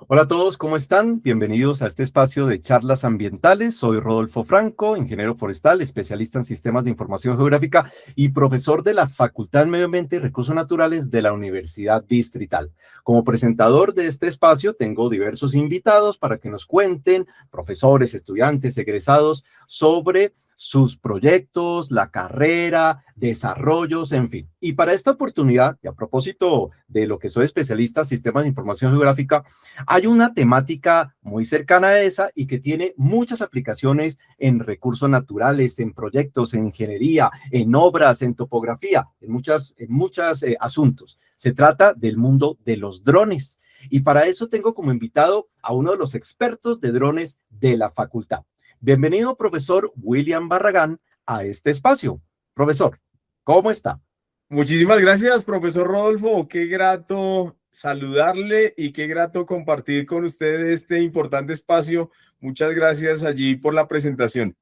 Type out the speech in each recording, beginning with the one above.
Hola a todos, ¿cómo están? Bienvenidos a este espacio de charlas ambientales. Soy Rodolfo Franco, ingeniero forestal, especialista en sistemas de información geográfica y profesor de la Facultad de Medio Ambiente y Recursos Naturales de la Universidad Distrital. Como presentador de este espacio, tengo diversos invitados para que nos cuenten, profesores, estudiantes, egresados, sobre sus proyectos, la carrera, desarrollos, en fin. Y para esta oportunidad, y a propósito de lo que soy especialista en sistemas de información geográfica, hay una temática muy cercana a esa y que tiene muchas aplicaciones en recursos naturales, en proyectos, en ingeniería, en obras, en topografía, en muchos asuntos. Se trata del mundo de los drones. Y para eso tengo como invitado a uno de los expertos de drones de la facultad. Bienvenido, profesor William Barragán, a este espacio. Profesor, ¿cómo está? Muchísimas gracias, profesor Rodolfo. Qué grato saludarle y qué grato compartir con usted este importante espacio. Muchas gracias allí por la presentación.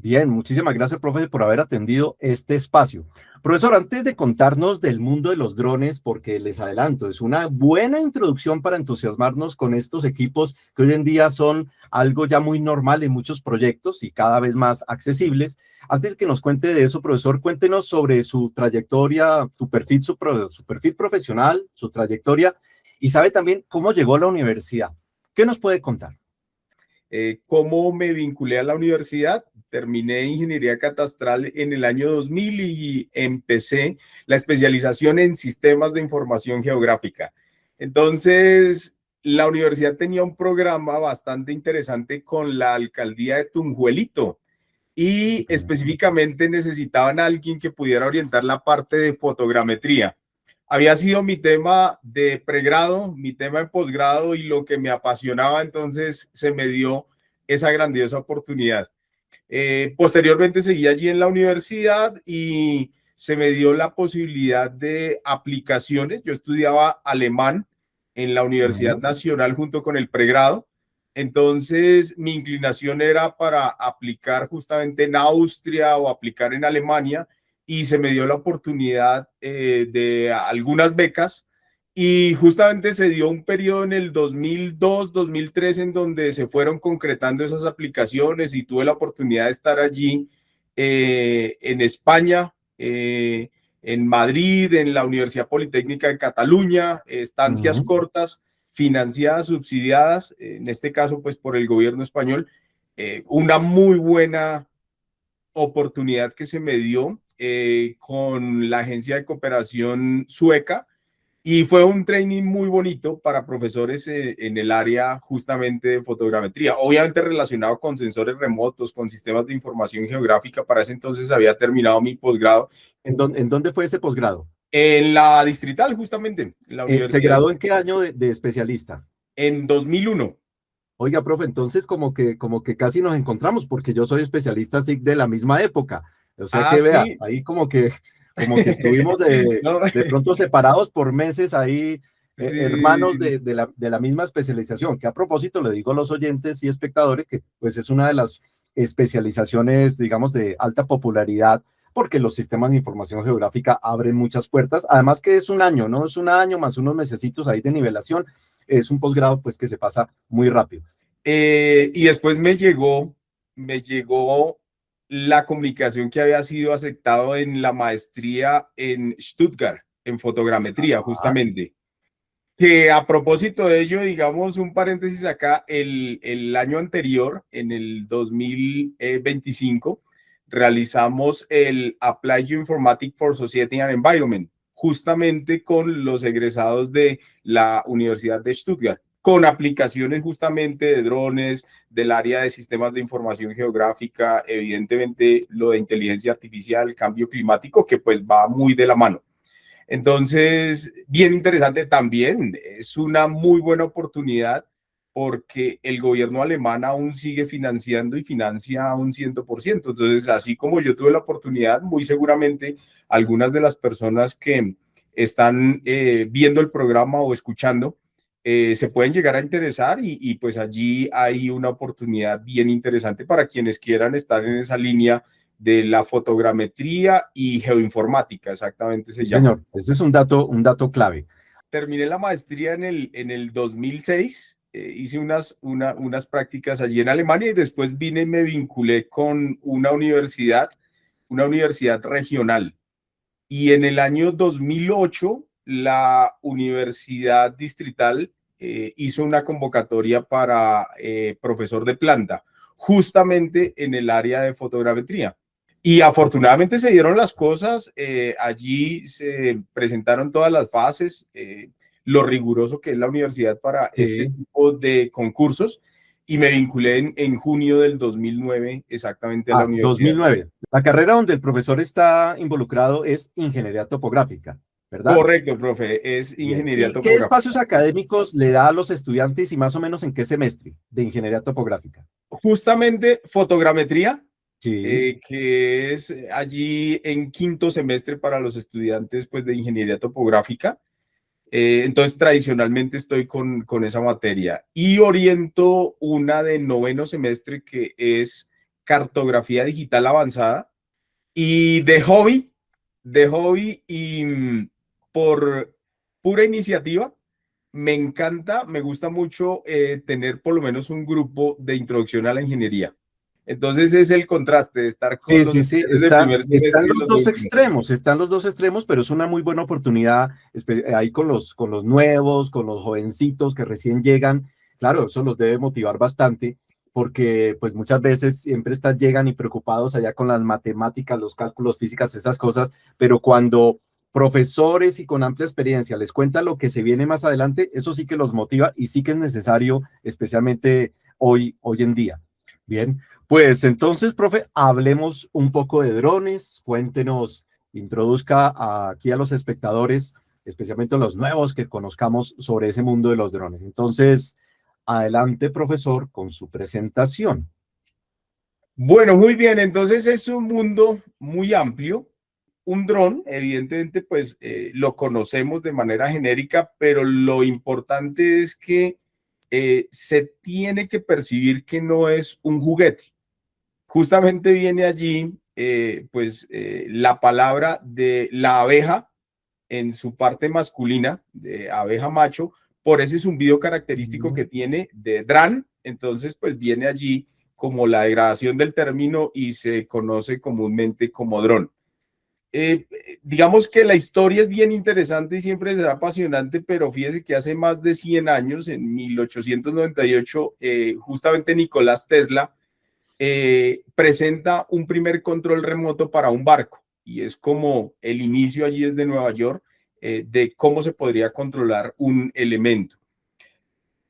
Bien, muchísimas gracias, profe, por haber atendido este espacio. Profesor, antes de contarnos del mundo de los drones, porque les adelanto, es una buena introducción para entusiasmarnos con estos equipos que hoy en día son algo ya muy normal en muchos proyectos y cada vez más accesibles. Antes que nos cuente de eso, profesor, cuéntenos sobre su trayectoria, su perfil profesional, su trayectoria y sabe también cómo llegó a la universidad. ¿Qué nos puede contar? ¿Cómo me vinculé a la universidad? Terminé ingeniería catastral en el año 2000 y empecé la especialización en sistemas de información geográfica. Entonces, la universidad tenía un programa bastante interesante con la alcaldía de Tunjuelito y específicamente necesitaban a alguien que pudiera orientar la parte de fotogrametría. Había sido mi tema de pregrado, mi tema de posgrado y lo que me apasionaba, entonces se me dio esa grandiosa oportunidad. Posteriormente seguí allí en la universidad y se me dio la posibilidad de aplicaciones. Yo estudiaba alemán en la Universidad Ujú. Nacional junto con el pregrado. Entonces, mi inclinación era para aplicar justamente en Austria o aplicar en Alemania y se me dio la oportunidad de algunas becas y justamente se dio un periodo en el 2002, 2003 en donde se fueron concretando esas aplicaciones y tuve la oportunidad de estar allí en España, en Madrid, en la Universidad Politécnica de Cataluña, estancias Ujú. cortas, financiadas, subsidiadas, en este caso pues por el gobierno español. Una muy buena oportunidad que se me dio con la agencia de cooperación sueca y fue un training muy bonito para profesores en el área justamente de fotogrametría, obviamente relacionado con sensores remotos, con sistemas de información geográfica. Para ese entonces había terminado mi posgrado ¿En dónde fue ese posgrado? en la Distrital, justamente, en la ¿Se Universidad graduó en qué año de especialista? en 2001. Oiga, profe, entonces como que casi nos encontramos, porque yo soy especialista SIC de la misma época. O sea Ah, que vea, sí. ahí como que estuvimos de, No, de pronto separados por meses ahí, hermanos sí, de la misma especialización, que a propósito le digo a los oyentes y espectadores que pues es una de las especializaciones, digamos, de alta popularidad, porque los sistemas de información geográfica abren muchas puertas. Además que es un año, ¿no? Es un año más unos mesecitos ahí de nivelación. Es un posgrado pues que se pasa muy rápido. Y después me llegó la comunicación que había sido aceptado en la maestría en Stuttgart, en fotogrametría, Ah, justamente. Que a propósito de ello, digamos un paréntesis acá, el año anterior, en el 2025, realizamos el Applied Geoinformatics for Society and Environment, justamente con los egresados de la Universidad de Stuttgart, con aplicaciones justamente de drones, del área de sistemas de información geográfica, evidentemente lo de inteligencia artificial, cambio climático, que pues va muy de la mano. Entonces, bien interesante también, es una muy buena oportunidad porque el gobierno alemán aún sigue financiando y financia a un 100%. Entonces, así como yo tuve la oportunidad, muy seguramente algunas de las personas que están viendo el programa o escuchando se pueden llegar a interesar y pues allí hay una oportunidad bien interesante para quienes quieran estar en esa línea de la fotogrametría y geoinformática, exactamente se sí, llama. señor. Ese es un dato clave. terminé la maestría en el 2006. Hice unas prácticas allí en Alemania y después vine y me vinculé con una universidad regional. Y en el año 2008, la Universidad Distrital hizo una convocatoria para profesor de planta, justamente en el área de fotogrametría. Y afortunadamente se dieron las cosas, allí se presentaron todas las fases, lo riguroso que es la universidad para este Sí. tipo de concursos, y me vinculé en junio del 2009 exactamente a la Dos universidad. mil nueve. La carrera donde el profesor está involucrado es ingeniería topográfica, ¿verdad? Correcto, profe, es Bien. ingeniería ¿Y qué espacios topográfica. académicos le da a los estudiantes y más o menos en qué semestre de ingeniería topográfica? Justamente fotogrametría, Sí, que es allí en quinto semestre para los estudiantes pues, de ingeniería topográfica. Entonces, tradicionalmente estoy con esa materia y oriento una de noveno semestre que es cartografía digital avanzada y de hobby y por pura iniciativa, me encanta, me gusta mucho tener por lo menos un grupo de introducción a la ingeniería. Entonces es el contraste de estar con sí, los sí, sí. estudiantes de primer Están semestre y los los de dos último. extremos, están los dos extremos, pero es una muy buena oportunidad ahí con los nuevos, con los jovencitos que recién llegan. Claro, eso los debe motivar bastante, porque pues muchas veces siempre están, llegan y preocupados allá con las matemáticas, los cálculos, físicas, esas cosas, pero cuando profesores y con amplia experiencia les cuentan lo que se viene más adelante, eso sí que los motiva y sí que es necesario, especialmente hoy en día. Bien. Pues entonces, profe, hablemos un poco de drones. Cuéntenos, introduzca aquí a los espectadores, especialmente los nuevos, que conozcamos sobre ese mundo de los drones. Entonces, adelante, profesor, con su presentación. Bueno, muy bien, entonces es un mundo muy amplio. Un dron, evidentemente, pues lo conocemos de manera genérica, pero lo importante es que se tiene que percibir que no es un juguete. Justamente viene allí, la palabra de la abeja en su parte masculina, de abeja macho, por ese zumbido característico Mm. que tiene de dran. Entonces, pues viene allí como la degradación del término y se conoce comúnmente como dron. Digamos que la historia es bien interesante y siempre será apasionante, pero fíjese que hace más de 100 años, en 1898, justamente Nicolás Tesla presenta un primer control remoto para un barco y es como el inicio allí desde Nueva York de cómo se podría controlar un elemento.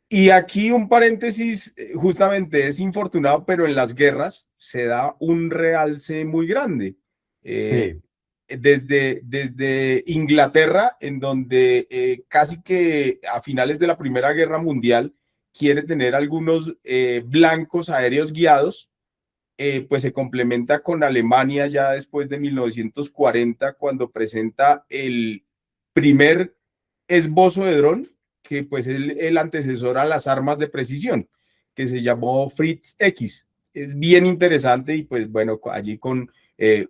Y aquí un paréntesis, justamente es infortunado, pero en las guerras se da un realce muy grande. Eh, Sí. desde Inglaterra, en donde casi que a finales de la Primera Guerra Mundial quiere tener algunos blancos aéreos guiados, pues se complementa con Alemania ya después de 1940, cuando presenta el primer esbozo de dron, que pues es el antecesor a las armas de precisión, que se llamó Fritz X. Es bien interesante y pues bueno, allí con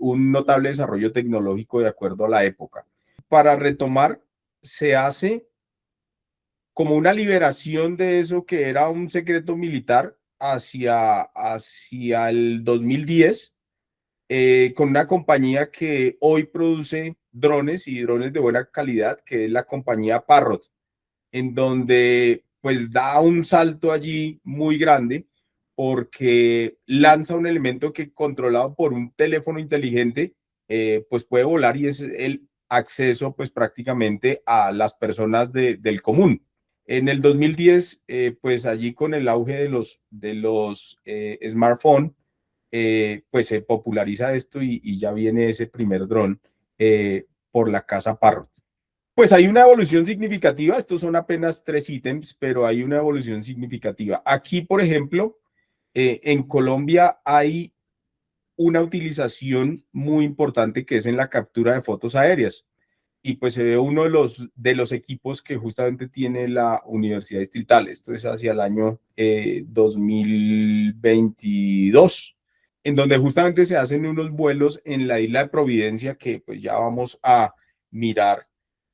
un notable desarrollo tecnológico de acuerdo a la época. Para retomar, se hace como una liberación de eso que era un secreto militar hacia el 2010, con una compañía que hoy produce drones y drones de buena calidad, que es la compañía Parrot, en donde pues da un salto allí muy grande porque lanza un elemento que controlado por un teléfono inteligente, pues puede volar y es el acceso pues prácticamente a las personas del común. En el 2010, pues allí con el auge de los smartphones, pues se populariza esto y ya viene ese primer dron por la casa Parrot. Pues hay una evolución significativa, estos son apenas 3 ítems, pero hay una evolución significativa. Aquí, por ejemplo, en Colombia hay una utilización muy importante que es en la captura de fotos aéreas. Y pues se ve uno de los equipos que justamente tiene la Universidad Distrital. Esto es hacia el año 2022, en donde justamente se hacen unos vuelos en la isla de Providencia que pues ya vamos a mirar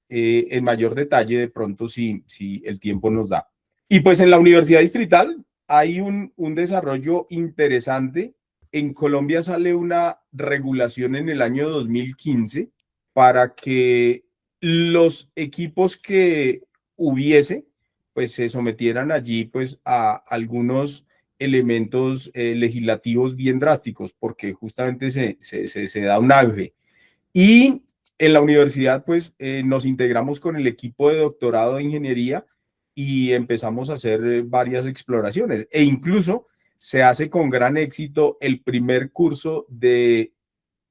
en mayor detalle de pronto si el tiempo nos da. Y pues en la Universidad Distrital hay un desarrollo interesante. En Colombia sale una regulación en el año 2015 para que los equipos que hubiese, pues se sometieran allí pues a algunos elementos legislativos bien drásticos, porque justamente se da un auge. Y en la universidad, pues nos integramos con el equipo de doctorado de ingeniería y empezamos a hacer varias exploraciones. E incluso se hace con gran éxito el primer curso de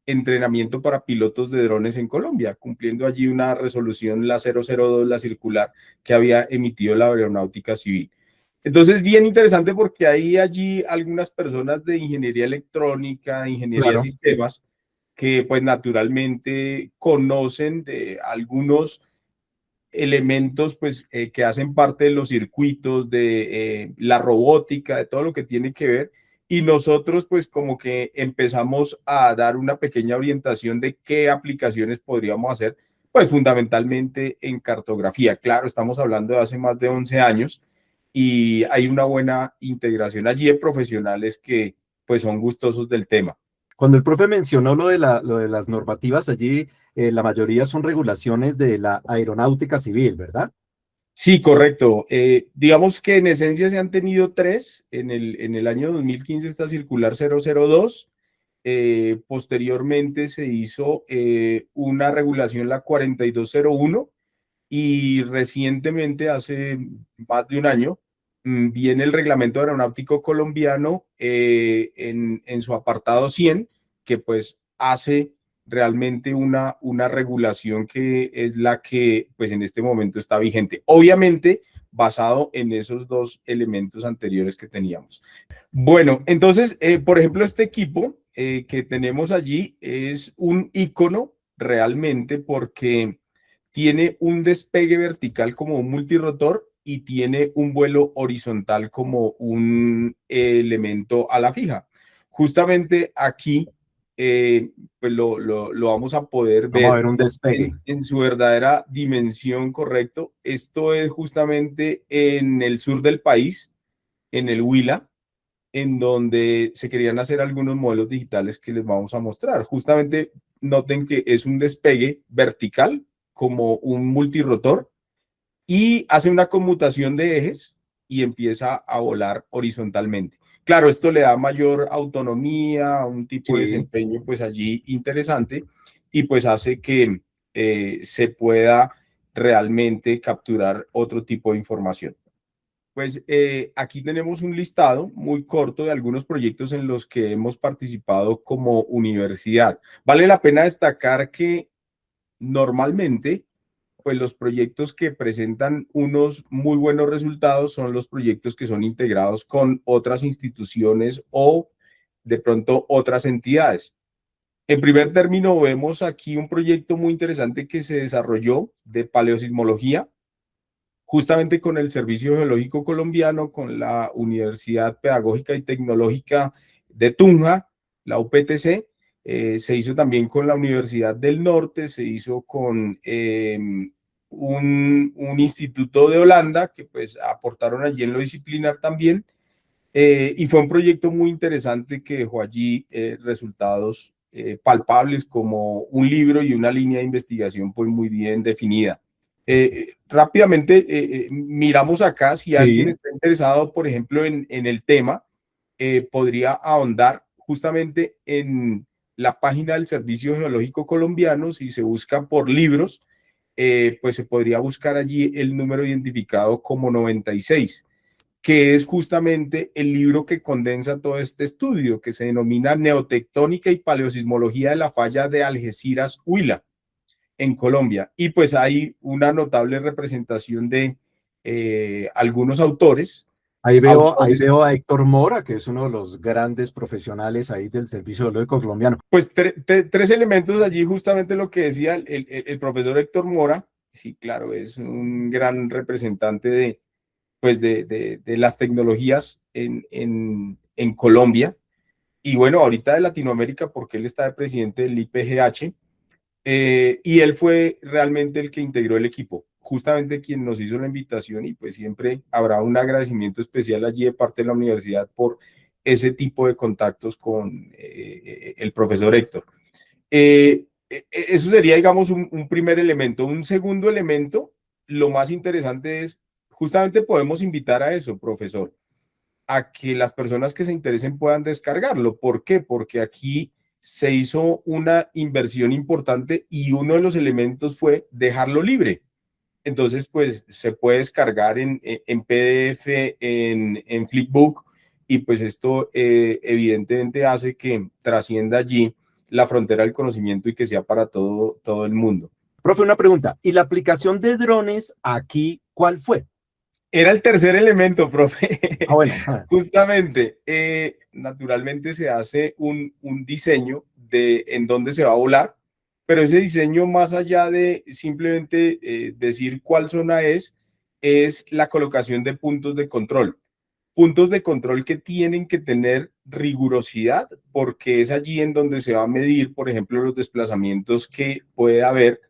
entrenamiento para pilotos de drones en Colombia, cumpliendo allí una resolución, la 002, la circular, que había emitido la Aeronáutica Civil. Entonces, bien interesante porque hay allí algunas personas de ingeniería electrónica, de ingeniería de Claro. sistemas, que pues naturalmente conocen de algunos elementos pues que hacen parte de los circuitos, de la robótica, de todo lo que tiene que ver. Y nosotros pues como que empezamos a dar una pequeña orientación de qué aplicaciones podríamos hacer, pues fundamentalmente en cartografía. Claro, estamos hablando de hace más de 11 años y hay una buena integración allí de profesionales que pues son gustosos del tema. Cuando el profe mencionó lo de las normativas allí, la mayoría son regulaciones de la aeronáutica civil, ¿verdad? Sí, correcto. Digamos que en esencia se han tenido tres. En el año 2015 está circular 002. Posteriormente se hizo una regulación, la 4201, y recientemente, hace más de un año, viene el reglamento aeronáutico colombiano en su apartado 100, que pues hace realmente una regulación que es la que pues en este momento está vigente. Obviamente basado en esos dos elementos anteriores que teníamos. Bueno, entonces, por ejemplo, este equipo que tenemos allí es un icono realmente porque tiene un despegue vertical como un multirotor y tiene un vuelo horizontal como un elemento a la fija. Justamente aquí, pues lo vamos a poder Vamos a ver ver un despegue. en su verdadera dimensión, correcto. Esto es justamente en el sur del país, en el Huila, en donde se querían hacer algunos modelos digitales que les vamos a mostrar. Justamente noten que es un despegue vertical como un multirotor y hace una conmutación de ejes y empieza a volar horizontalmente. Claro, esto le da mayor autonomía, un tipo de Sí. desempeño pues allí interesante y pues hace que se pueda realmente capturar otro tipo de información. Pues aquí tenemos un listado muy corto de algunos proyectos en los que hemos participado como universidad. Vale la pena destacar que normalmente, pues los proyectos que presentan unos muy buenos resultados son los proyectos que son integrados con otras instituciones o de pronto otras entidades. En primer término, vemos aquí un proyecto muy interesante que se desarrolló de paleosismología justamente con el Servicio Geológico Colombiano, con la Universidad Pedagógica y Tecnológica de Tunja, la UPTC. Se hizo también con la Universidad del Norte, se hizo con un instituto de Holanda que pues aportaron allí en lo disciplinar también. Y fue un proyecto muy interesante que dejó allí resultados palpables como un libro y una línea de investigación pues muy bien definida. Rápidamente miramos acá si alguien Sí, está interesado, por ejemplo, en el tema, podría ahondar justamente en la página del Servicio Geológico Colombiano. Si se busca por libros, pues se podría buscar allí el número identificado como 96, que es justamente el libro que condensa todo este estudio, que se denomina Neotectónica y Paleosismología de la falla de Algeciras Huila en Colombia. Y pues hay una notable representación de algunos autores. ahí Autores, veo a Héctor Mora, que es uno de los grandes profesionales ahí del Servicio Geológico Colombiano. pues tres elementos allí, justamente lo que decía el profesor Héctor Mora. Sí, claro, es un gran representante de, pues de las tecnologías en Colombia. Y bueno, ahorita de Latinoamérica, porque él está de presidente del IPGH. Y él fue realmente el que integró el equipo, justamente quien nos hizo la invitación y pues siempre habrá un agradecimiento especial allí de parte de la universidad por ese tipo de contactos con el profesor Héctor. Eso sería, digamos, un primer elemento. Un segundo elemento, lo más interesante es, justamente podemos invitar a eso, profesor, a que las personas que se interesen puedan descargarlo. ¿Por qué? Porque aquí se hizo una inversión importante y uno de los elementos fue dejarlo libre. Entonces, pues se puede descargar en PDF, en Flipbook, y pues esto evidentemente hace que trascienda allí la frontera del conocimiento y que sea para todo el mundo. Profe, una pregunta. ¿Y la aplicación de drones aquí cuál fue? Era el tercer elemento, profe. Ah, bueno. Justamente, naturalmente se hace un diseño de en dónde se va a volar, pero ese diseño, más allá de simplemente decir cuál zona es la colocación de puntos de control. Puntos de control que tienen que tener rigurosidad, porque es allí en donde se va a medir, por ejemplo, los desplazamientos que puede haber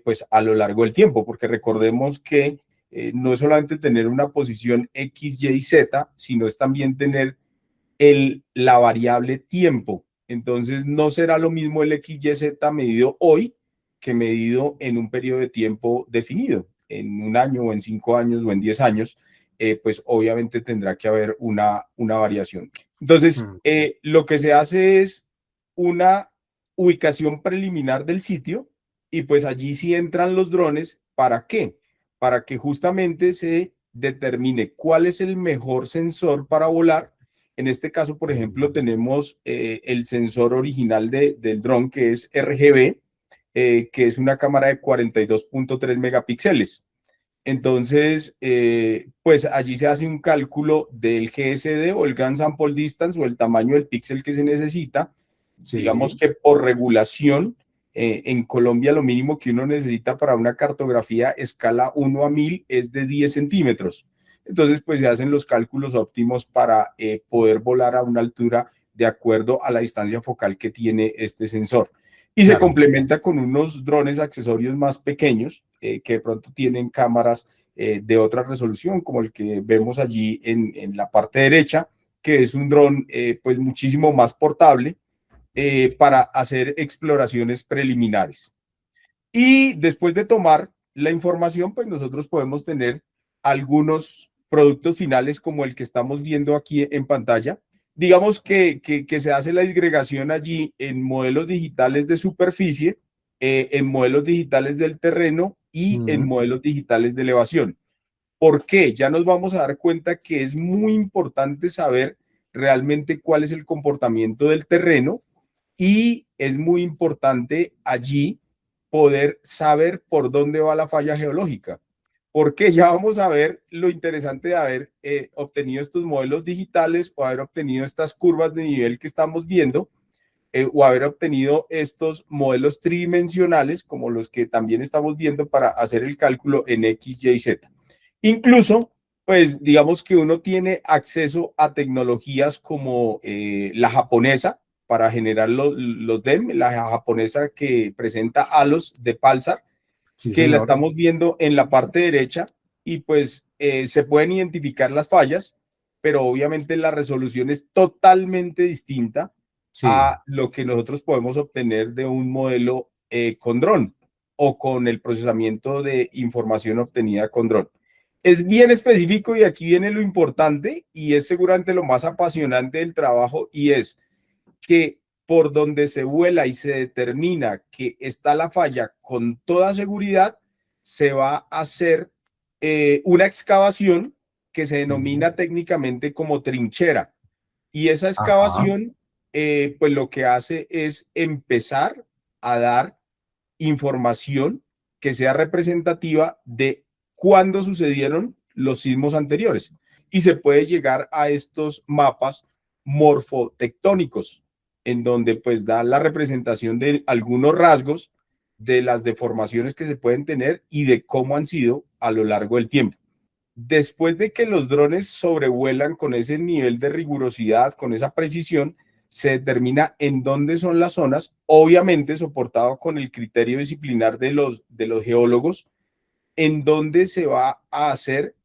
pues a lo largo del tiempo, porque recordemos que no es solamente tener una posición X, Y, Z, sino es también tener la variable tiempo. Entonces, no será lo mismo el X, Y, Z medido hoy que medido en un periodo de tiempo definido, en un año o en 5 años o en 10 años, pues obviamente tendrá que haber una variación. Entonces, Mm. lo que se hace es una ubicación preliminar del sitio y pues allí sí entran los drones. ¿Para qué? Para que justamente se determine cuál es el mejor sensor para volar. En este caso, por ejemplo, tenemos el sensor original del dron, que es RGB, que es una cámara de 42.3 megapíxeles. Entonces, pues allí se hace un cálculo del GSD o el Grand Sample Distance o el tamaño del píxel que se necesita. Digamos Sí, que por regulación, en Colombia lo mínimo que uno necesita para una cartografía escala 1 a 1000 es de 10 centímetros. Entonces, pues se hacen los cálculos óptimos para poder volar a una altura de acuerdo a la distancia focal que tiene este sensor. Y se claro. complementa con unos drones accesorios más pequeños que de pronto tienen cámaras de otra resolución, como el que vemos allí en la parte derecha, que es un dron pues muchísimo más portable para hacer exploraciones preliminares. Y después de tomar la información, pues nosotros podemos tener algunos productos finales como el que estamos viendo aquí en pantalla. Digamos que se hace la disgregación allí en modelos digitales de superficie, en modelos digitales del terreno y en Mm. modelos digitales de elevación. ¿Por qué? Ya nos vamos a dar cuenta que es muy importante saber realmente cuál es el comportamiento del terreno y es muy importante allí poder saber por dónde va la falla geológica. Porque ya vamos a ver lo interesante de haber obtenido estos modelos digitales o haber obtenido estas curvas de nivel que estamos viendo o haber obtenido estos modelos tridimensionales como los que también estamos viendo para hacer el cálculo en X, Y, Z. Incluso, pues digamos que uno tiene acceso a tecnologías como la japonesa para generar los DEM, la japonesa que presenta ALOS de Pulsar, Sí, que la señor. estamos viendo en la parte derecha y pues se pueden identificar las fallas, pero obviamente la resolución es totalmente distinta Sí, a lo que nosotros podemos obtener de un modelo con dron o con el procesamiento de información obtenida con dron. Es bien específico y aquí viene lo importante y es seguramente lo más apasionante del trabajo y es que por donde se vuela y se determina que está la falla con toda seguridad, se va a hacer una excavación que se sí. denomina técnicamente como trinchera. Y esa Ajá. excavación, pues lo que hace es empezar a dar información que sea representativa de cuándo sucedieron los sismos anteriores. Y se puede llegar a estos mapas morfotectónicos, en donde pues da la representación de algunos rasgos de las deformaciones que se pueden tener y de cómo han sido a lo largo del tiempo. Después de que los drones sobrevuelan con ese nivel de rigurosidad, con esa precisión, se determina en dónde son las zonas, obviamente soportado con el criterio disciplinar de los geólogos, en dónde se va a hacer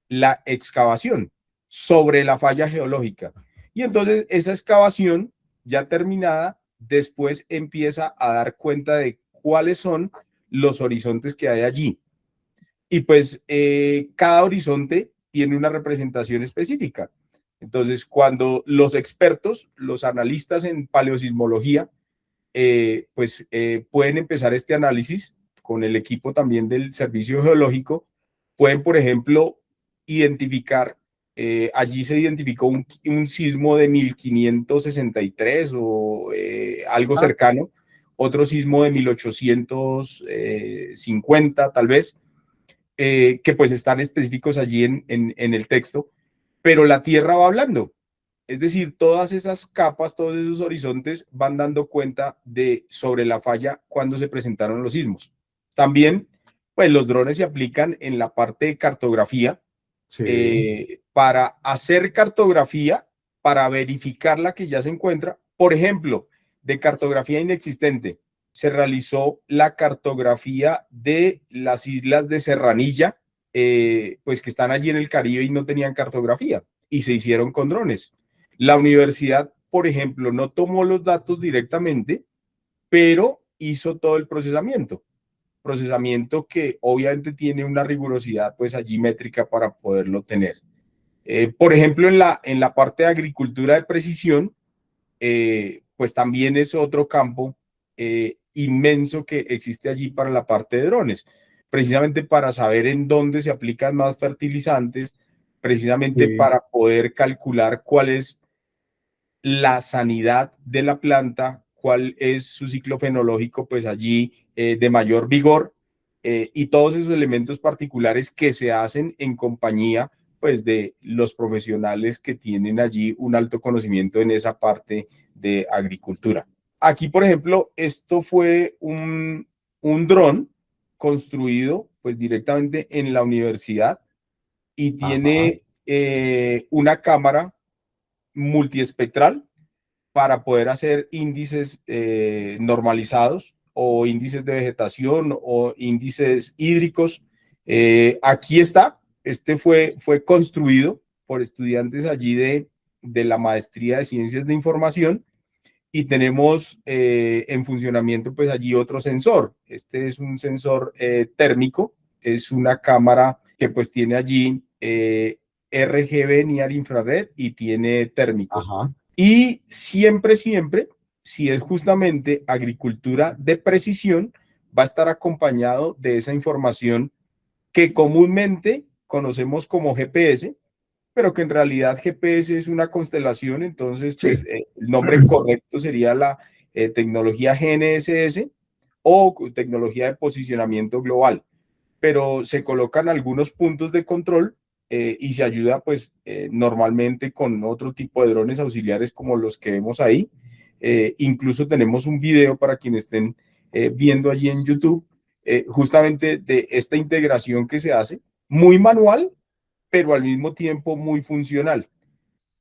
la excavación sobre la falla geológica. Y entonces esa excavación ya terminada, después empieza a dar cuenta de cuáles son los horizontes que hay allí. Y pues cada horizonte tiene una representación específica. Entonces, cuando los expertos, los analistas en paleosismología, pueden empezar este análisis con el equipo también del Servicio Geológico, pueden, por ejemplo, identificar, allí se identificó un sismo de 1563 o algo Ah, cercano, otro sismo de 1850 tal vez, que pues están específicos allí en el texto, pero la Tierra va hablando. Es decir, todas esas capas, todos esos horizontes van dando cuenta de sobre la falla cuando se presentaron los sismos. También, pues los drones se aplican en la parte de cartografía, sí. para hacer cartografía, para verificar la que ya se encuentra. Por ejemplo, de cartografía inexistente, se realizó la cartografía de las islas de Serranilla, pues que están allí en el Caribe y no tenían cartografía, y se hicieron con drones. La universidad, por ejemplo, no tomó los datos directamente, pero hizo todo el procesamiento que obviamente tiene una rigurosidad pues allí métrica para poderlo tener. Por ejemplo, en la parte de agricultura de precisión, pues también es otro campo inmenso que existe allí para la parte de drones, precisamente para saber en dónde se aplican más fertilizantes, precisamente Sí. para poder calcular cuál es la sanidad de la planta, cuál es su ciclo fenológico, pues allí de mayor vigor, y todos esos elementos particulares que se hacen en compañía pues de los profesionales que tienen allí un alto conocimiento en esa parte de agricultura. Aquí, por ejemplo, esto fue un dron construido pues directamente en la universidad y Ajá. tiene una cámara multiespectral para poder hacer índices normalizados o índices de vegetación o índices hídricos. Aquí está, fue construido por estudiantes allí de la maestría de ciencias de información y tenemos en funcionamiento pues allí otro sensor. Este es un sensor térmico, es una cámara que pues tiene allí RGB, Near Infrared, y tiene térmico. Ajá. Y siempre, siempre, si es justamente agricultura de precisión, va a estar acompañado de esa información que comúnmente conocemos como GPS, pero que en realidad GPS es una constelación, entonces Sí. pues el nombre correcto sería la tecnología GNSS o tecnología de posicionamiento global, pero se colocan algunos puntos de control y se ayuda pues normalmente con otro tipo de drones auxiliares como los que vemos ahí. Incluso tenemos un video para quienes estén viendo allí en YouTube, justamente de esta integración que se hace, muy manual, pero al mismo tiempo muy funcional.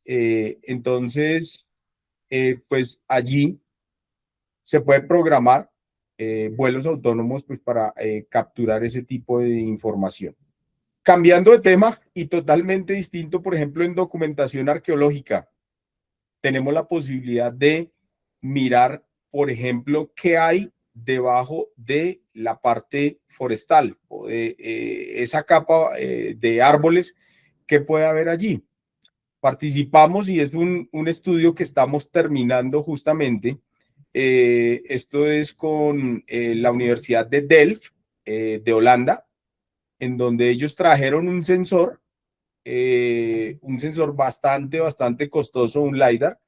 Entonces, pues allí se puede programar vuelos autónomos pues, para capturar ese tipo de información. Cambiando de tema y totalmente distinto, por ejemplo, en documentación arqueológica, tenemos la posibilidad de mirar, por ejemplo, qué hay debajo de la parte forestal o de esa capa de árboles que puede haber allí. Participamos y es un estudio que estamos terminando justamente. Esto es con la Universidad de Delft, de Holanda, en donde ellos trajeron un sensor bastante costoso, un LiDAR,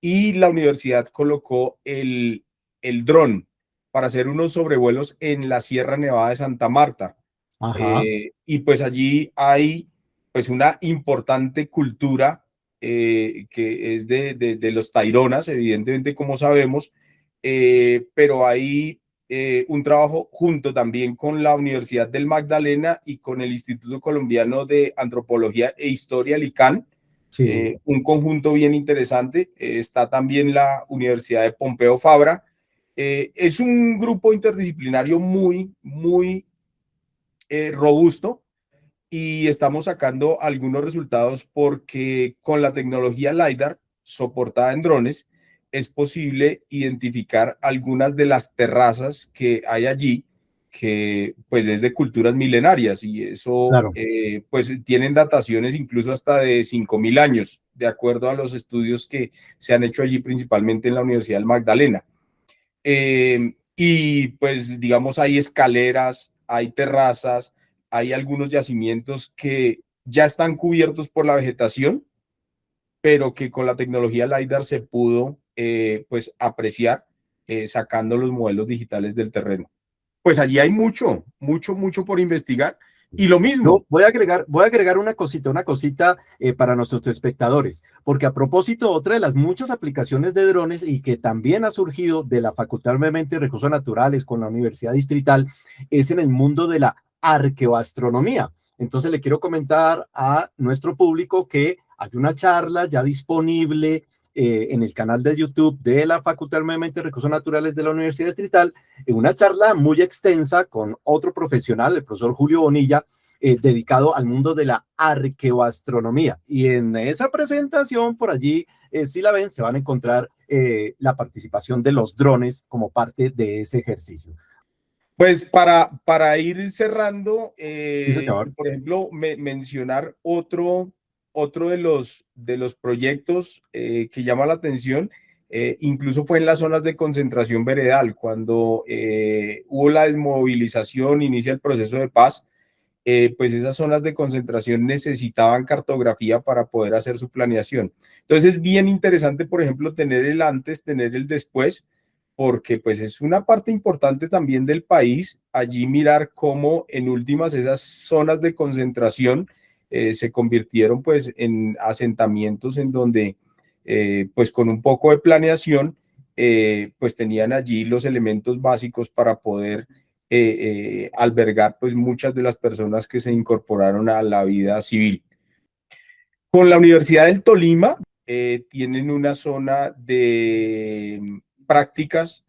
y la universidad colocó el dron para hacer unos sobrevuelos en la Sierra Nevada de Santa Marta. Ajá. Y pues allí hay pues una importante cultura que es de los taironas, evidentemente como sabemos, pero hay un trabajo junto también con la Universidad del Magdalena y con el Instituto Colombiano de Antropología e Historia, el ICANN, Sí, un conjunto bien interesante. Está también la Universidad de Pompeu Fabra. Es un grupo interdisciplinario muy robusto y estamos sacando algunos resultados porque con la tecnología LiDAR soportada en drones es posible identificar algunas de las terrazas que hay allí que pues es de culturas milenarias y eso claro. pues tienen dataciones incluso hasta de 5.000 años, de acuerdo a los estudios que se han hecho allí principalmente en la Universidad del Magdalena. Y pues digamos hay escaleras, hay terrazas, hay algunos yacimientos que ya están cubiertos por la vegetación, pero que con la tecnología LiDAR se pudo pues apreciar sacando los modelos digitales del terreno. Pues allí hay mucho por investigar. Y lo Yo mismo, voy a agregar una cosita para nuestros espectadores, porque a propósito, otra de las muchas aplicaciones de drones y que también ha surgido de la Facultad de Medio Ambiente y Recursos Naturales con la Universidad Distrital es en el mundo de la arqueoastronomía. Entonces le quiero comentar a nuestro público que hay una charla ya disponible en el canal de YouTube de la Facultad de Medio Ambiente y Recursos Naturales de la Universidad Distrital, una charla muy extensa con otro profesional, el profesor Julio Bonilla, dedicado al mundo de la arqueoastronomía. Y en esa presentación, por allí, si la ven, se van a encontrar la participación de los drones como parte de ese ejercicio. pues para ir cerrando, Sí, señor. por ejemplo, mencionar otro de los proyectos que llama la atención, incluso fue en las zonas de concentración veredal, cuando hubo la desmovilización, inicia el proceso de paz, pues esas zonas de concentración necesitaban cartografía para poder hacer su planeación. Entonces es bien interesante, por ejemplo, tener el antes, tener el después, porque pues es una parte importante también del país, allí mirar cómo en últimas esas zonas de concentración se convirtieron pues en asentamientos en donde pues con un poco de planeación pues tenían allí los elementos básicos para poder albergar pues muchas de las personas que se incorporaron a la vida civil. Con la Universidad del Tolima tienen una zona de prácticas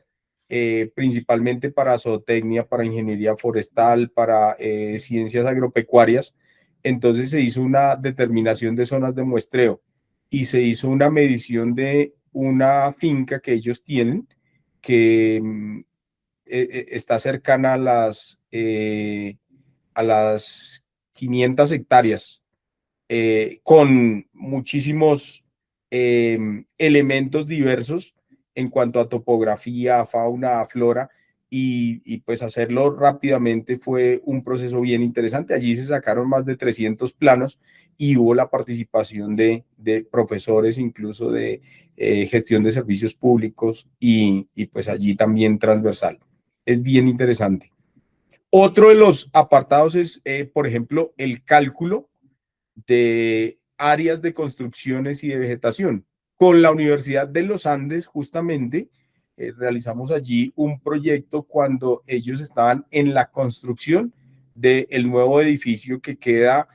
principalmente para zootecnia, para ingeniería forestal, para ciencias agropecuarias. Entonces se hizo una determinación de zonas de muestreo y se hizo una medición de una finca que ellos tienen que está cercana a las 500 hectáreas, con muchísimos elementos diversos en cuanto a topografía, a fauna, a flora, y pues hacerlo rápidamente fue un proceso bien interesante. Allí se sacaron más de 300 planos y hubo la participación de profesores, incluso de gestión de servicios públicos y pues allí también transversal. Es bien interesante. Otro de los apartados es, por ejemplo, el cálculo de áreas de construcciones y de vegetación. Con la Universidad de los Andes, justamente, realizamos allí un proyecto cuando ellos estaban en la construcción del nuevo edificio que queda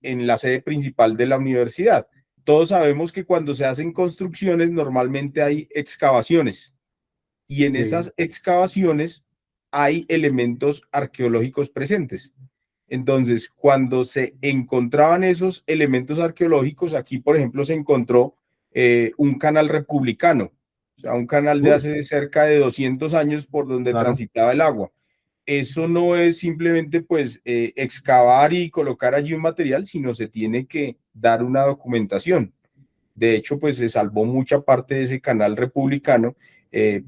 en la sede principal de la universidad. Todos sabemos que cuando se hacen construcciones normalmente hay excavaciones y en Sí, esas excavaciones hay elementos arqueológicos presentes. Entonces, cuando se encontraban esos elementos arqueológicos, aquí, por ejemplo, se encontró un canal republicano, o sea, un canal de uy, hace cerca de 200 años por donde claro. transitaba el agua. Eso no es simplemente, pues, excavar y colocar allí un material, sino se tiene que dar una documentación. De hecho, pues se salvó mucha parte de ese canal republicano,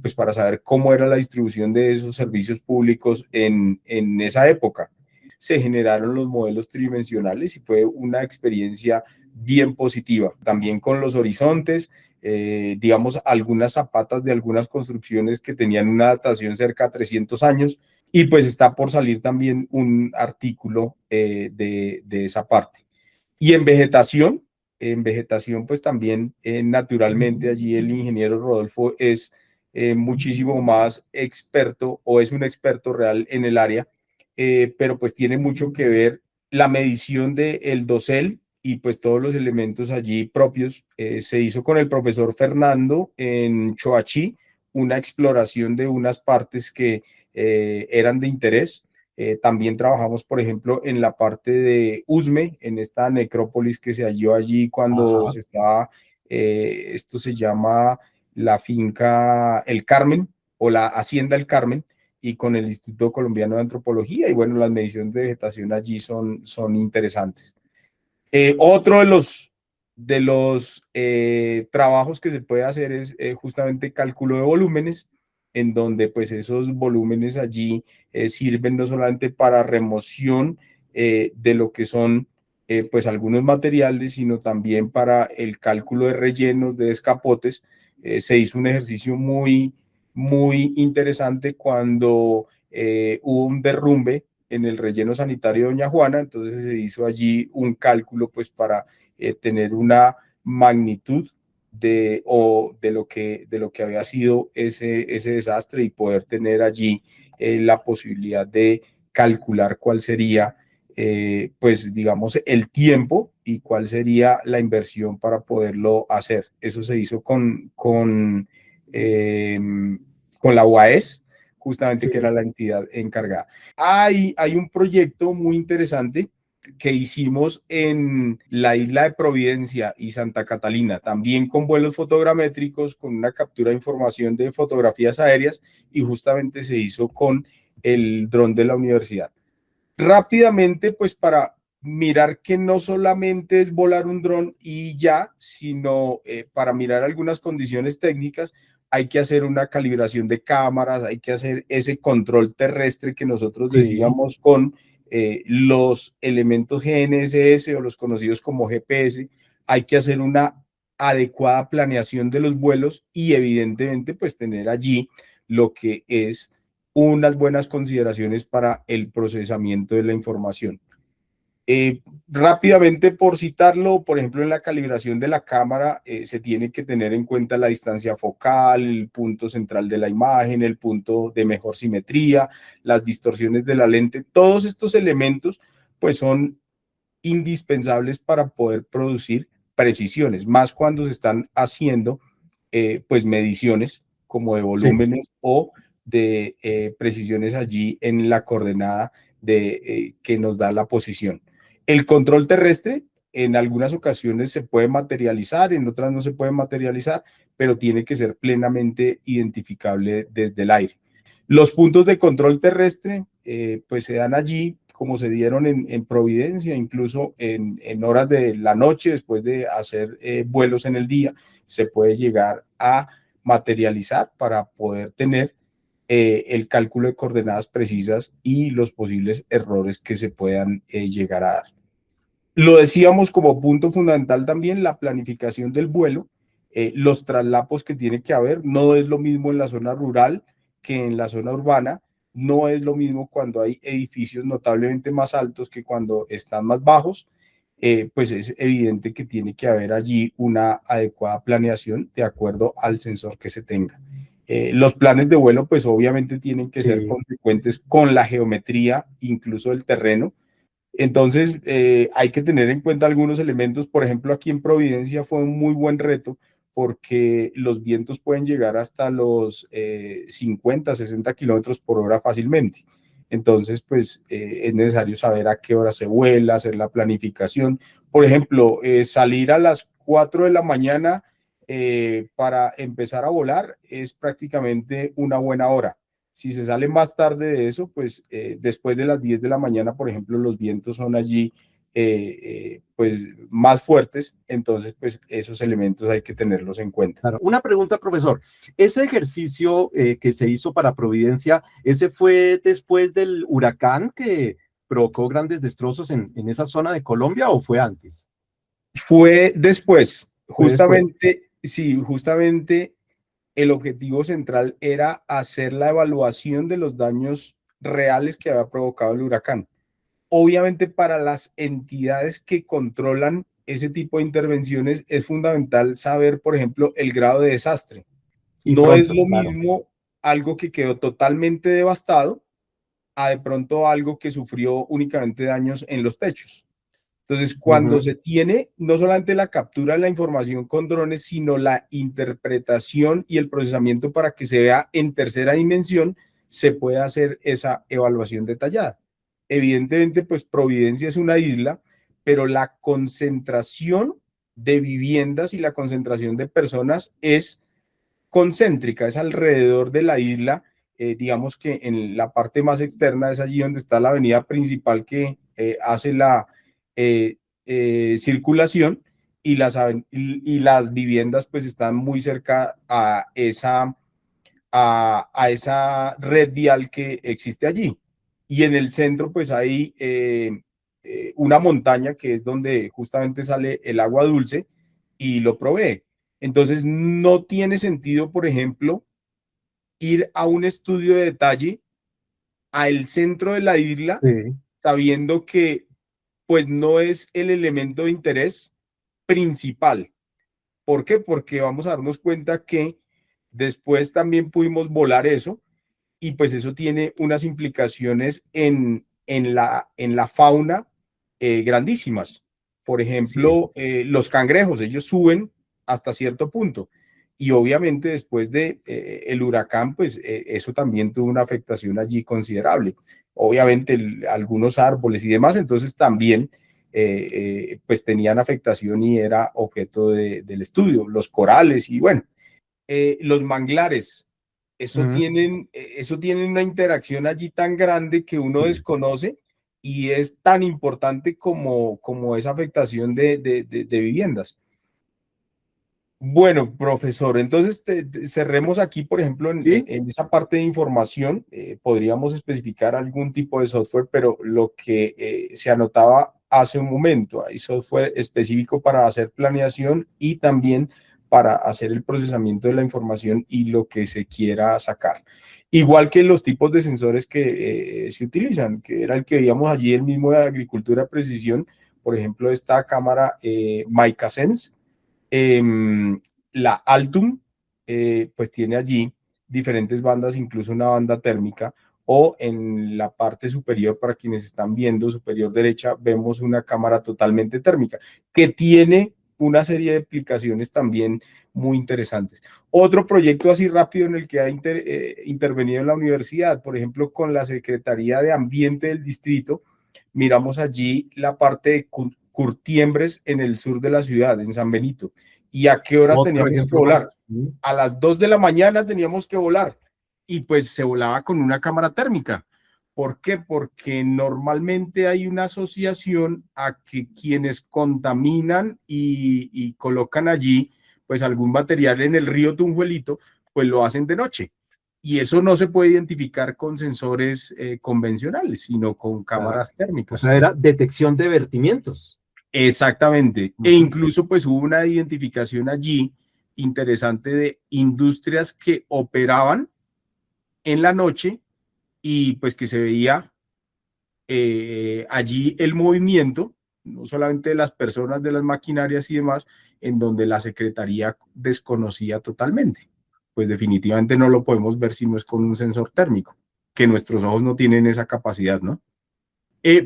pues para saber cómo era la distribución de esos servicios públicos en esa época. Se generaron los modelos tridimensionales y fue una experiencia bien positiva. También con los horizontes, digamos, algunas zapatas de algunas construcciones que tenían una datación cerca de 300 años y pues está por salir también un artículo de esa parte. Y en vegetación, pues también naturalmente allí el ingeniero Rodolfo es muchísimo más experto o es un experto real en el área, pero pues tiene mucho que ver la medición del dosel y pues todos los elementos allí propios. Se hizo con el profesor Fernando en Choachí una exploración de unas partes que eran de interés. También trabajamos, por ejemplo, en la parte de Usme, en esta necrópolis que se halló allí cuando Ajá. se estaba, esto se llama la finca El Carmen o la Hacienda El Carmen, y con el Instituto Colombiano de Antropología, y bueno, las mediciones de vegetación allí son interesantes. Otro de los trabajos que se puede hacer es justamente cálculo de volúmenes, en donde pues esos volúmenes allí sirven no solamente para remoción de lo que son pues algunos materiales, sino también para el cálculo de rellenos, de escapotes. Se hizo un ejercicio muy interesante cuando hubo un derrumbe en el relleno sanitario de Doña Juana. Entonces se hizo allí un cálculo pues para tener una magnitud de lo que había sido ese desastre, y poder tener allí la posibilidad de calcular cuál sería, pues digamos, el tiempo y cuál sería la inversión para poderlo hacer. Eso se hizo con la UAES, justamente, que era Sí. la entidad encargada. Hay un proyecto muy interesante que hicimos en la isla de Providencia y Santa Catalina, también con vuelos fotogramétricos, con una captura de información de fotografías aéreas, y justamente se hizo con el dron de la universidad. Rápidamente, pues para mirar que no solamente es volar un dron y ya, sino para mirar algunas condiciones técnicas, hay que hacer una calibración de cámaras, hay que hacer ese control terrestre que nosotros Sí. decíamos con los elementos GNSS o los conocidos como GPS. Hay que hacer una adecuada planeación de los vuelos y evidentemente pues tener allí lo que es unas buenas consideraciones para el procesamiento de la información. Rápidamente, por citarlo, por ejemplo, en la calibración de la cámara se tiene que tener en cuenta la distancia focal, el punto central de la imagen, el punto de mejor simetría, las distorsiones de la lente. Todos estos elementos pues son indispensables para poder producir precisiones, más cuando se están haciendo pues mediciones como de Sí. volúmenes o de precisiones allí en la coordenada que nos da la posición. El control terrestre en algunas ocasiones se puede materializar, en otras no se puede materializar, pero tiene que ser plenamente identificable desde el aire. Los puntos de control terrestre pues se dan allí como se dieron en Providencia, incluso en horas de la noche, después de hacer vuelos en el día, se puede llegar a materializar para poder tener el cálculo de coordenadas precisas y los posibles errores que se puedan llegar a dar. Lo decíamos como punto fundamental también, la planificación del vuelo, los traslapos que tiene que haber. No es lo mismo en la zona rural que en la zona urbana. No es lo mismo cuando hay edificios notablemente más altos que cuando están más bajos. Pues es evidente que tiene que haber allí una adecuada planeación de acuerdo al sensor que se tenga. Los planes de vuelo pues obviamente tienen que ser Sí. consecuentes con la geometría, incluso del terreno. Entonces, hay que tener en cuenta algunos elementos. Por ejemplo, aquí en Providencia fue un muy buen reto porque los vientos pueden llegar hasta los 50, 60 kilómetros por hora fácilmente. Entonces, pues es necesario saber a qué hora se vuela, hacer la planificación. Por ejemplo, salir a las 4 de la mañana para empezar a volar es prácticamente una buena hora. Si se sale más tarde de eso, pues después de las 10 de la mañana, por ejemplo, los vientos son allí pues más fuertes. Entonces pues esos elementos hay que tenerlos en cuenta. Claro. Una pregunta, profesor. Ese ejercicio que se hizo para Providencia, ¿ese fue después del huracán que provocó grandes destrozos en esa zona de Colombia o fue antes? Fue después, Fue después. justamente, sí, justamente el objetivo central era hacer la evaluación de los daños reales que había provocado el huracán. Obviamente para las entidades que controlan ese tipo de intervenciones es fundamental saber, por ejemplo, el grado de desastre. Y No es pronto, lo claro. mismo algo que quedó totalmente devastado a de pronto algo que sufrió únicamente daños en los techos. Entonces, cuando Ujú. se tiene no solamente la captura de la información con drones, sino la interpretación y el procesamiento para que se vea en tercera dimensión, se puede hacer esa evaluación detallada. Evidentemente, pues Providencia es una isla, pero la concentración de viviendas y la concentración de personas es concéntrica, es alrededor de la isla. Digamos que en la parte más externa es allí donde está la avenida principal que hace la eh, circulación, y las viviendas pues están muy cerca a esa red vial que existe allí. Y en el centro pues hay una montaña que es donde justamente sale el agua dulce y lo provee. Entonces no tiene sentido, por ejemplo, ir a un estudio de detalle al centro de la isla Sí. sabiendo que pues no es el elemento de interés principal. ¿Por qué? Porque vamos a darnos cuenta que después también pudimos volar eso, y pues eso tiene unas implicaciones en la fauna grandísimas. Por Sí. ejemplo, los cangrejos, ellos suben hasta cierto punto. Y obviamente después de el huracán, pues eso también tuvo una afectación allí considerable. Obviamente algunos árboles y demás, entonces también pues tenían afectación y era objeto del estudio. Los corales y bueno, los manglares, Ujú. eso tienen una interacción allí tan grande que uno Sí. desconoce, y es tan importante como esa afectación de viviendas. Bueno, profesor, entonces cerremos aquí, por ejemplo, Sí. en esa parte de información. Podríamos especificar algún tipo de software, pero lo que se anotaba hace un momento, hay software específico para hacer planeación y también para hacer el procesamiento de la información y lo que se quiera sacar. Igual que los tipos de sensores que se utilizan, que era el que veíamos allí, el mismo de agricultura de precisión, por ejemplo, esta cámara MicaSense. Eh, la Altum, pues tiene allí diferentes bandas, incluso una banda térmica, o en la parte superior, para quienes están viendo, superior derecha, vemos una cámara totalmente térmica, que tiene una serie de aplicaciones también muy interesantes. Otro proyecto así rápido en el que ha intervenido la universidad, por ejemplo, con la Secretaría de Ambiente del distrito, miramos allí la parte de Curtiembres en el sur de la ciudad, en San Benito. ¿Y a qué horas Otro teníamos que ejemplo más. volar? A las 2 de la mañana teníamos que volar, y pues se volaba con una cámara térmica. ¿Por qué? Porque normalmente hay una asociación a que quienes contaminan y colocan allí pues algún material en el río Tunjuelito, pues lo hacen de noche. Y eso no se puede identificar con sensores convencionales, sino con cámaras O sea, térmicas. era detección de vertimientos. Exactamente. E Ujú. incluso pues hubo una identificación allí interesante de industrias que operaban en la noche, y pues que se veía allí el movimiento, no solamente de las personas, de las maquinarias y demás, en donde la Secretaría desconocía totalmente. Pues definitivamente no lo podemos ver si no es con un sensor térmico, que nuestros ojos no tienen esa capacidad, ¿no?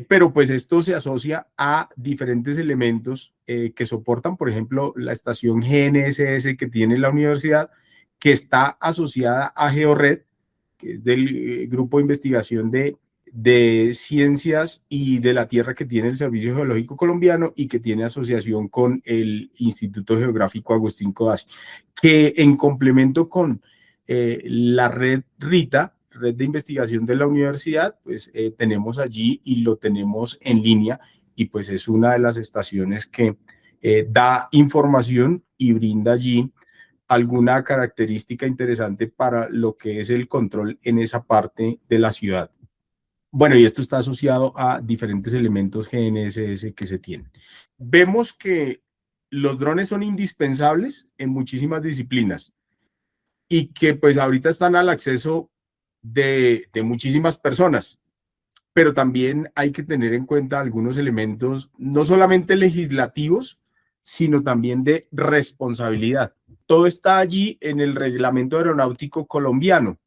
Pero pues esto se asocia a diferentes elementos que soportan, por ejemplo, la estación GNSS que tiene la universidad, que está asociada a GeoRed, que es del grupo de investigación de ciencias y de la tierra que tiene el Servicio Geológico Colombiano, y que tiene asociación con el Instituto Geográfico Agustín Codazzi, que en complemento con la red RITA, red de investigación de la universidad, pues tenemos allí y lo tenemos en línea, y pues es una de las estaciones que da información y brinda allí alguna característica interesante para lo que es el control en esa parte de la ciudad. Bueno, y esto está asociado a diferentes elementos GNSS que se tienen. Vemos que los drones son indispensables en muchísimas disciplinas, y que pues ahorita están al acceso de muchísimas personas, pero también hay que tener en cuenta algunos elementos, no solamente legislativos, sino también de responsabilidad. Todo está allí en el reglamento aeronáutico colombiano,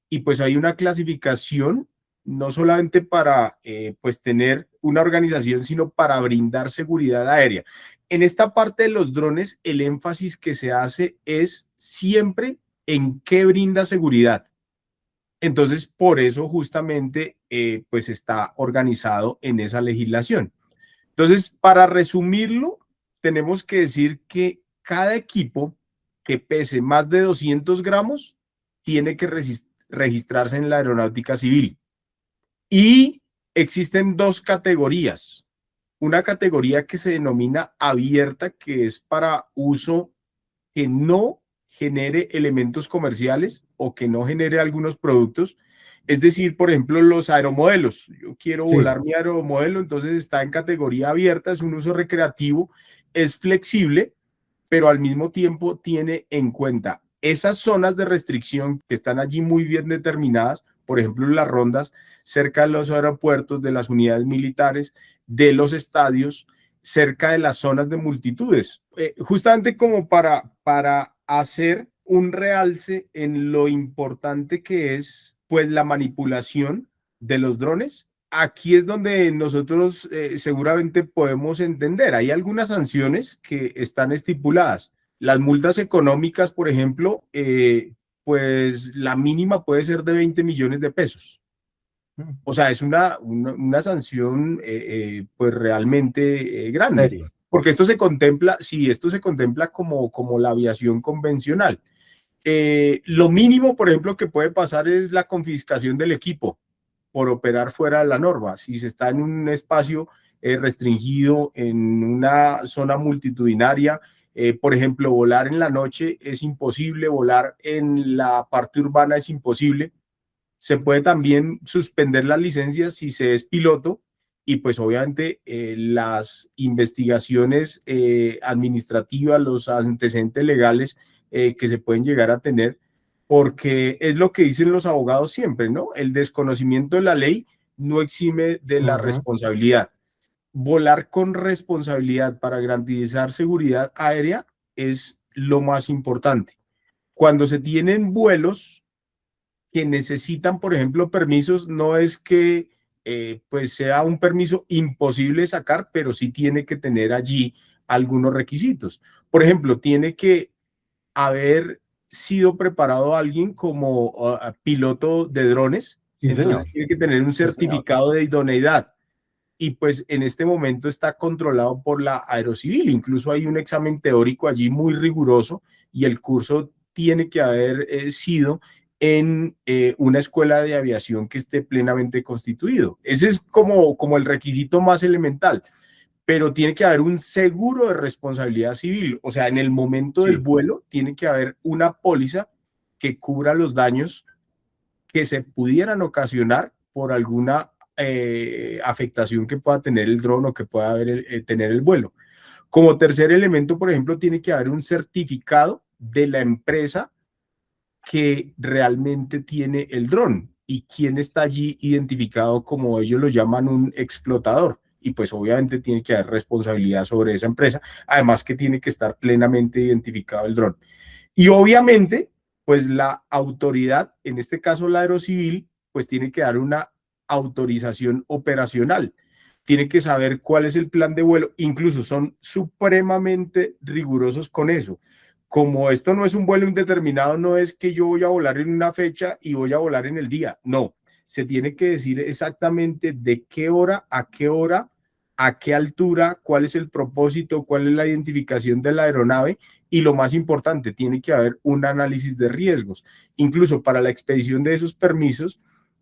y pues hay una clasificación no solamente para pues tener una organización, sino para brindar seguridad aérea. En esta parte de los drones, el énfasis que se hace es siempre en qué brinda seguridad. Entonces, por eso justamente pues está organizado en esa legislación. Entonces, para resumirlo, tenemos que decir que cada equipo que pese más de 200 gramos tiene que registrarse en la aeronáutica civil. Y existen dos categorías. Una categoría que se denomina abierta, que es para uso que no genere elementos comerciales o que no genere algunos productos. Es decir, por ejemplo, los aeromodelos. Yo quiero Sí. volar mi aeromodelo, entonces está en categoría abierta, es un uso recreativo, es flexible, pero al mismo tiempo tiene en cuenta esas zonas de restricción que están allí muy bien determinadas, por ejemplo, las rondas cerca de los aeropuertos, de las unidades militares, de los estadios, cerca de las zonas de multitudes, justamente como para hacer un realce en lo importante que es pues la manipulación de los drones. Aquí es donde nosotros seguramente podemos entender. Hay algunas sanciones que están estipuladas. Las multas económicas, por ejemplo, pues la mínima puede ser de 20 millones de pesos. O sea, es una sanción pues realmente grande, Serio. porque esto se contempla, sí, esto se contempla como la aviación convencional. Lo mínimo, por ejemplo, que puede pasar es la confiscación del equipo por operar fuera de la norma. Si se está en un espacio restringido, en una zona multitudinaria, por ejemplo, volar en la noche es imposible, volar en la parte urbana es imposible. Se puede también suspender las licencias si se es piloto y pues obviamente las investigaciones administrativas, los antecedentes legales que se pueden llegar a tener, porque es lo que dicen los abogados siempre, ¿no? El desconocimiento de la ley no exime de la responsabilidad. Volar con responsabilidad para garantizar seguridad aérea es lo más importante. Cuando se tienen vuelos que necesitan, por ejemplo, permisos, no es que pues sea un permiso imposible sacar, pero sí tiene que tener allí algunos requisitos. Por ejemplo, tiene que haber sido preparado alguien como piloto de drones, Sí, señor. entonces tiene que tener un Sí, señor. certificado de idoneidad. Y pues en este momento está controlado por la Aerocivil. Incluso hay un examen teórico allí muy riguroso y el curso tiene que haber sido en una escuela de aviación que esté plenamente constituido. Ese es como el requisito más elemental, pero tiene que haber un seguro de responsabilidad civil. O sea, en el momento del Sí. vuelo tiene que haber una póliza que cubra los daños que se pudieran ocasionar por alguna afectación que pueda tener el dron o que pueda tener el vuelo. Como tercer elemento, por ejemplo, tiene que haber un certificado de la empresa que realmente tiene el dron y quién está allí identificado como ellos lo llaman un explotador. Y pues obviamente tiene que haber responsabilidad sobre esa empresa, además que tiene que estar plenamente identificado el dron. Y obviamente, pues la autoridad, en este caso la Aerocivil, pues tiene que dar una autorización operacional. Tiene que saber cuál es el plan de vuelo. Incluso son supremamente rigurosos con eso. Como esto no es un vuelo indeterminado, no es que yo voy a volar en una fecha y voy a volar en el día. No, se tiene que decir exactamente de qué hora, a qué altura, cuál es el propósito, cuál es la identificación de la aeronave y lo más importante, tiene que haber un análisis de riesgos. Incluso para la expedición de esos permisos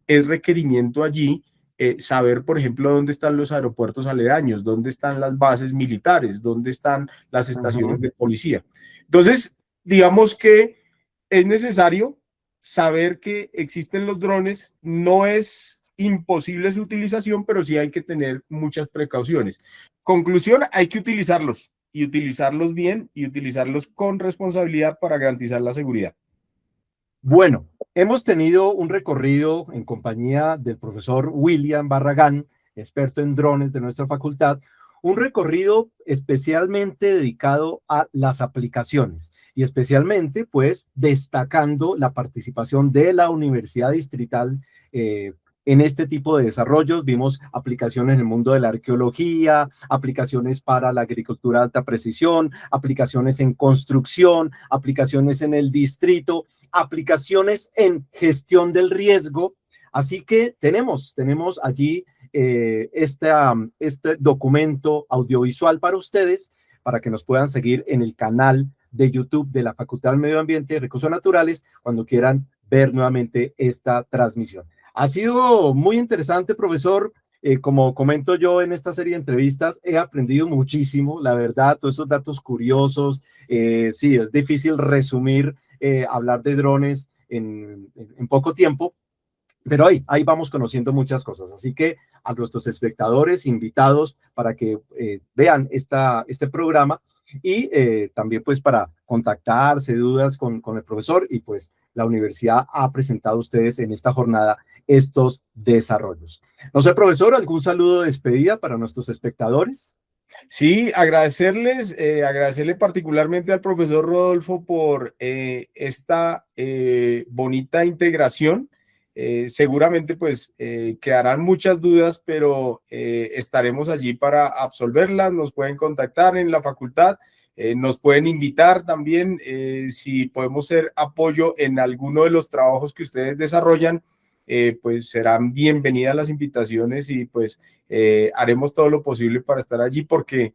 es requerimiento allí saber, por ejemplo, dónde están los aeropuertos aledaños, dónde están las bases militares, dónde están las estaciones de policía. Entonces, digamos que es necesario saber que existen los drones, no es imposible su utilización, pero sí hay que tener muchas precauciones. Conclusión, hay que utilizarlos y utilizarlos bien y utilizarlos con responsabilidad para garantizar la seguridad. Bueno, hemos tenido un recorrido en compañía del profesor William Barragán, experto en drones de nuestra facultad, un recorrido especialmente dedicado a las aplicaciones y especialmente pues destacando la participación de la Universidad Distrital en este tipo de desarrollos. Vimos aplicaciones en el mundo de la arqueología, aplicaciones para la agricultura de alta precisión, aplicaciones en construcción, aplicaciones en el distrito, aplicaciones en gestión del riesgo. Así que tenemos allí este documento audiovisual para ustedes, para que nos puedan seguir en el canal de YouTube de la Facultad del Medio Ambiente y Recursos Naturales cuando quieran ver nuevamente esta transmisión. Ha sido muy interesante, profesor. Como comento yo en esta serie de entrevistas, he aprendido muchísimo, la verdad, todos esos datos curiosos. Sí, es difícil resumir, hablar de drones en poco tiempo, pero ahí vamos conociendo muchas cosas. Así que a nuestros espectadores, invitados para que vean este programa y también pues para contactarse, dudas con el profesor, y pues la universidad ha presentado a ustedes en esta jornada estos desarrollos. No sé, profesor, ¿algún saludo de despedida para nuestros espectadores? Sí, agradecerle particularmente al profesor Rodolfo por esta bonita integración. Seguramente pues quedarán muchas dudas, pero estaremos allí para absolverlas. Nos pueden contactar en la facultad, nos pueden invitar también si podemos ser apoyo en alguno de los trabajos que ustedes desarrollan. Pues serán bienvenidas las invitaciones y pues haremos todo lo posible para estar allí porque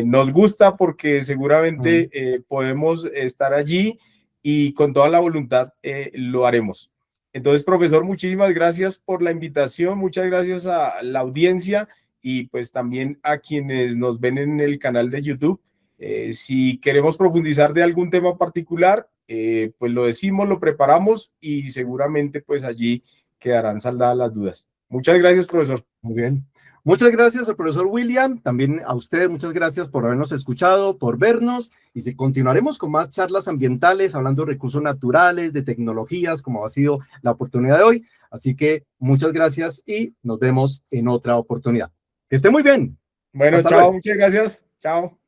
nos gusta, porque seguramente podemos estar allí y con toda la voluntad lo haremos. Entonces, profesor, muchísimas gracias por la invitación, muchas gracias a la audiencia y pues también a quienes nos ven en el canal de YouTube. Si queremos profundizar de algún tema particular, pues lo decimos, lo preparamos y seguramente pues allí quedarán saldadas las dudas. Muchas gracias, profesor. Muy bien. Muchas gracias al profesor William, también a usted, muchas gracias por habernos escuchado, por vernos, y si continuaremos con más charlas ambientales, hablando de recursos naturales, de tecnologías, como ha sido la oportunidad de hoy. Así que muchas gracias y nos vemos en otra oportunidad. Que esté muy bien. Bueno, Hasta chao, luego. muchas gracias. Chao.